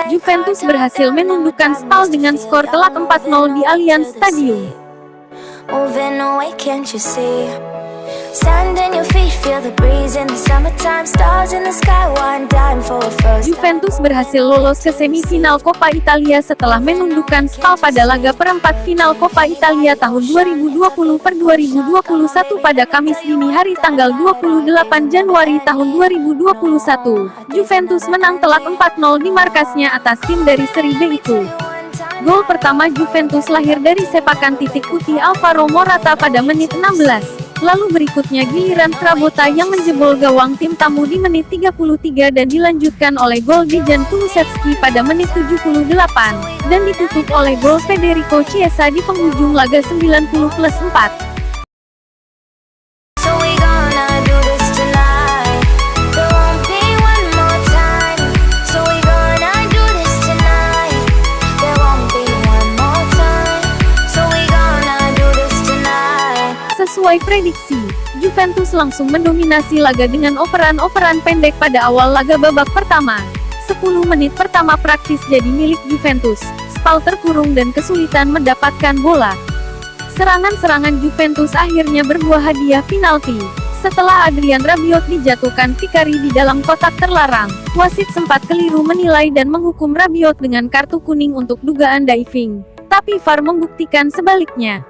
Juventus berhasil menundukkan Spal dengan skor telak 4-0 di Allianz Stadium. Juventus berhasil lolos ke semifinal Coppa Italia setelah menundukkan Spal pada laga perempat final Coppa Italia tahun 2020-2021 pada Kamis dini hari tanggal 28 Januari tahun 2021. Juventus menang telak 4-0 di markasnya atas tim dari Serie B itu. Gol pertama Juventus lahir dari sepakan titik putih Alvaro Morata pada menit 16. Lalu berikutnya giliran Frabotta yang menjebol gawang tim tamu di menit 33 dan dilanjutkan oleh gol Dejan Kulusevski pada menit 78, dan ditutup oleh gol Federico Chiesa di penghujung laga 90+4. Sesuai prediksi, Juventus langsung mendominasi laga dengan operan-operan pendek pada awal laga babak pertama. 10 menit pertama praktis jadi milik Juventus. Spal terkurung dan kesulitan mendapatkan bola. Serangan-serangan Juventus akhirnya berbuah hadiah penalti. Setelah Adrian Rabiot dijatuhkan Vicario di dalam kotak terlarang, wasit sempat keliru menilai dan menghukum Rabiot dengan kartu kuning untuk dugaan diving. Tapi VAR membuktikan sebaliknya.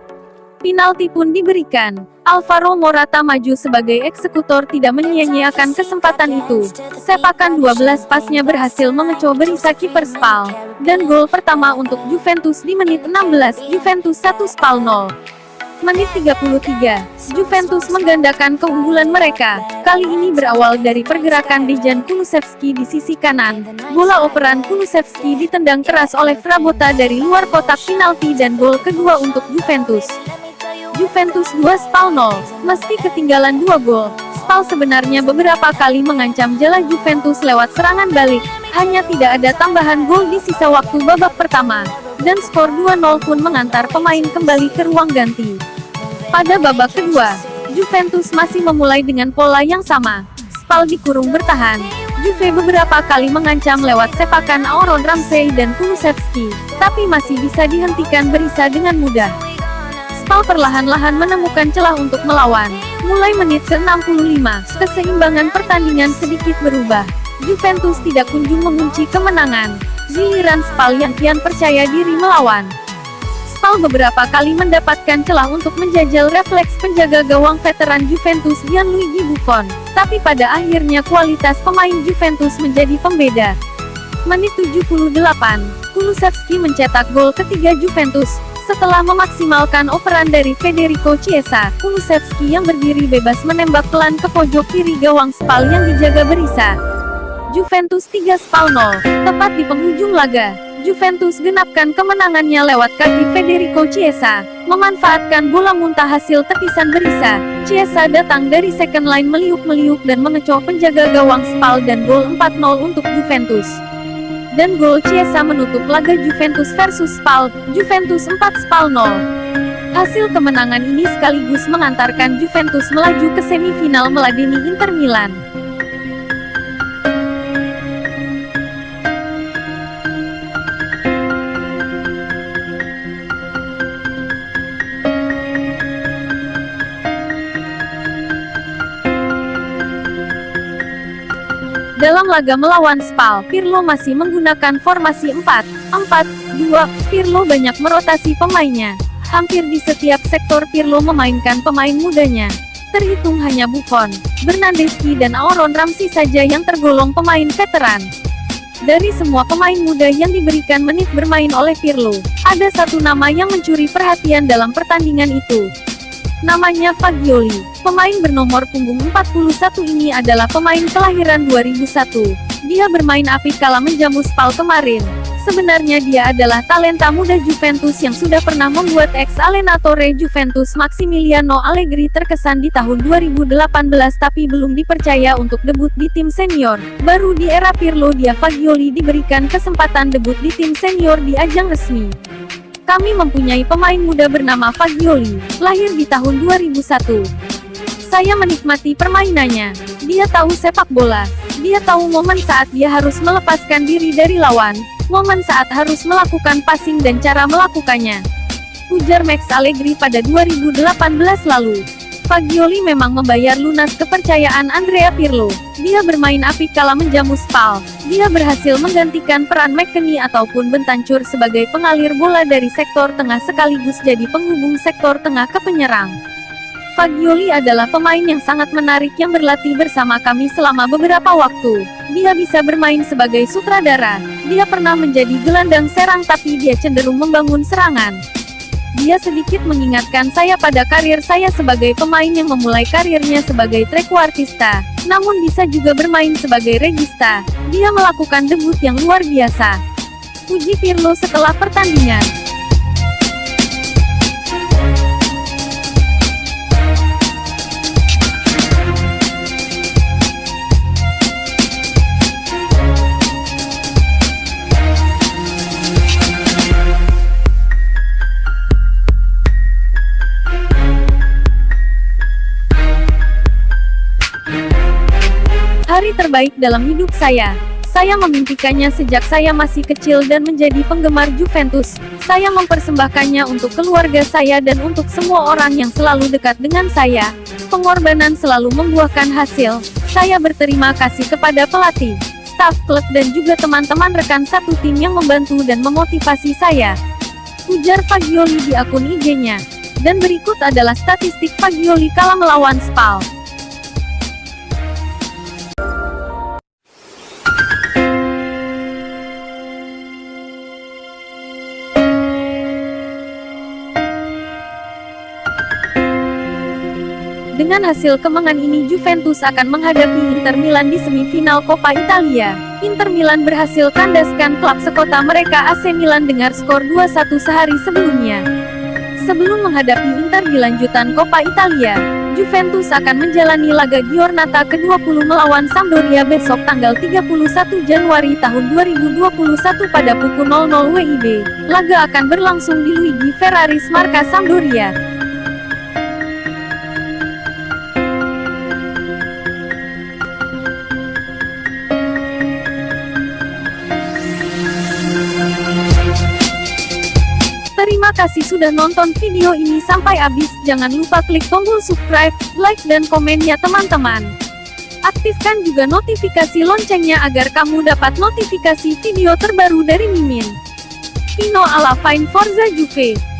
Penalti pun diberikan. Alvaro Morata maju sebagai eksekutor tidak menyia-nyiakan kesempatan itu. Sepakan 12 pasnya berhasil mengecoh berisa kiper Spal. Dan gol pertama untuk Juventus di menit 16, Juventus 1 Spal 0. Menit 33, Juventus menggandakan keunggulan mereka. Kali ini berawal dari pergerakan Dejan Kulusevski di sisi kanan. Bola operan Kulusevski ditendang keras oleh Frabotta dari luar kotak penalti dan gol kedua untuk Juventus. Juventus 2 Spal 0. Meski ketinggalan 2 gol, Spal sebenarnya beberapa kali mengancam jala Juventus lewat serangan balik. Hanya tidak ada tambahan gol di sisa waktu babak pertama. Dan skor 2-0 pun mengantar pemain kembali ke ruang ganti. Pada babak kedua, Juventus masih memulai dengan pola yang sama. Spal dikurung bertahan. Juve beberapa kali mengancam lewat sepakan Aaron Ramsey dan Kulusevski, tapi masih bisa dihentikan berisa dengan mudah. Spal perlahan-lahan menemukan celah untuk melawan. Mulai menit ke-65, keseimbangan pertandingan sedikit berubah. Juventus tidak kunjung mengunci kemenangan. Giliran Spal yang kian percaya diri melawan. Spal beberapa kali mendapatkan celah untuk menjajal refleks penjaga gawang veteran Juventus Gianluigi Buffon. Tapi pada akhirnya kualitas pemain Juventus menjadi pembeda. Menit 78, Kulusevski mencetak gol ketiga Juventus. Setelah memaksimalkan operan dari Federico Chiesa, Kulusevski yang berdiri bebas menembak pelan ke pojok kiri gawang Spal yang dijaga berisa. Juventus 3 Spal 0. Tepat di penghujung laga, Juventus genapkan kemenangannya lewat kaki Federico Chiesa. Memanfaatkan bola muntah hasil tepisan berisa, Chiesa datang dari second line meliuk-meliuk dan mengecoh penjaga gawang Spal dan gol 4-0 untuk Juventus. Dan gol Chiesa menutup laga Juventus versus Spal, Juventus 4 Spal 0. Hasil kemenangan ini sekaligus mengantarkan Juventus melaju ke semifinal meladeni Inter Milan. Dalam laga melawan Spal, Pirlo masih menggunakan formasi 4-4-2. Pirlo banyak merotasi pemainnya. Hampir di setiap sektor Pirlo memainkan pemain mudanya. Terhitung hanya Buffon, Bernardeschi dan Aaron Ramsey saja yang tergolong pemain veteran. Dari semua pemain muda yang diberikan menit bermain oleh Pirlo, ada satu nama yang mencuri perhatian dalam pertandingan itu. Namanya Fagioli. Pemain bernomor punggung 41 ini adalah pemain kelahiran 2001. Dia bermain apik kala menjamu Spal kemarin. Sebenarnya dia adalah talenta muda Juventus yang sudah pernah membuat ex-allenatore Juventus Maximiliano Allegri terkesan di tahun 2018 tapi belum dipercaya untuk debut di tim senior. Baru di era Pirlo Fagioli diberikan kesempatan debut di tim senior di ajang resmi. Kami mempunyai pemain muda bernama Fagioli, lahir di tahun 2001. Saya menikmati permainannya. Dia tahu sepak bola. Dia tahu momen saat dia harus melepaskan diri dari lawan, momen saat harus melakukan passing dan cara melakukannya. Ujar Max Allegri pada 2018 lalu. Fagioli memang membayar lunas kepercayaan Andrea Pirlo. Dia bermain apik kala menjamu Spal. Dia berhasil menggantikan peran McKennie ataupun Bentancur sebagai pengalir bola dari sektor tengah sekaligus jadi penghubung sektor tengah ke penyerang. Fagioli adalah pemain yang sangat menarik yang berlatih bersama kami selama beberapa waktu. Dia bisa bermain sebagai sutradara. Dia pernah menjadi gelandang serang tapi dia cenderung membangun serangan. Dia sedikit mengingatkan saya pada karir saya sebagai pemain yang memulai karirnya sebagai trequartista, namun bisa juga bermain sebagai regista. Dia melakukan debut yang luar biasa. Puji Pirlo setelah pertandingan. Hari terbaik dalam hidup saya. Saya memimpikannya sejak saya masih kecil dan menjadi penggemar Juventus. Saya mempersembahkannya untuk keluarga saya dan untuk semua orang yang selalu dekat dengan saya. Pengorbanan selalu membuahkan hasil. Saya berterima kasih kepada pelatih, staf klub dan juga teman-teman rekan satu tim yang membantu dan memotivasi saya. Ujar Fagioli di akun IG-nya. Dan berikut adalah statistik Fagioli kala melawan Spal. Dengan hasil kemenangan ini Juventus akan menghadapi Inter Milan di semifinal Coppa Italia. Inter Milan berhasil kandaskan klub sekota mereka AC Milan dengan skor 2-1 sehari sebelumnya. Sebelum menghadapi Inter di lanjutan Coppa Italia, Juventus akan menjalani laga Giornata ke-20 melawan Sampdoria besok tanggal 31 Januari tahun 2021 pada pukul 00 WIB. Laga akan berlangsung di Luigi Ferraris markas Sampdoria. Terima kasih sudah nonton video ini sampai habis. Jangan lupa klik tombol subscribe, like dan komen ya teman-teman. Aktifkan juga notifikasi loncengnya agar kamu dapat notifikasi video terbaru dari Mimin. Pino alla fine Forza Juve.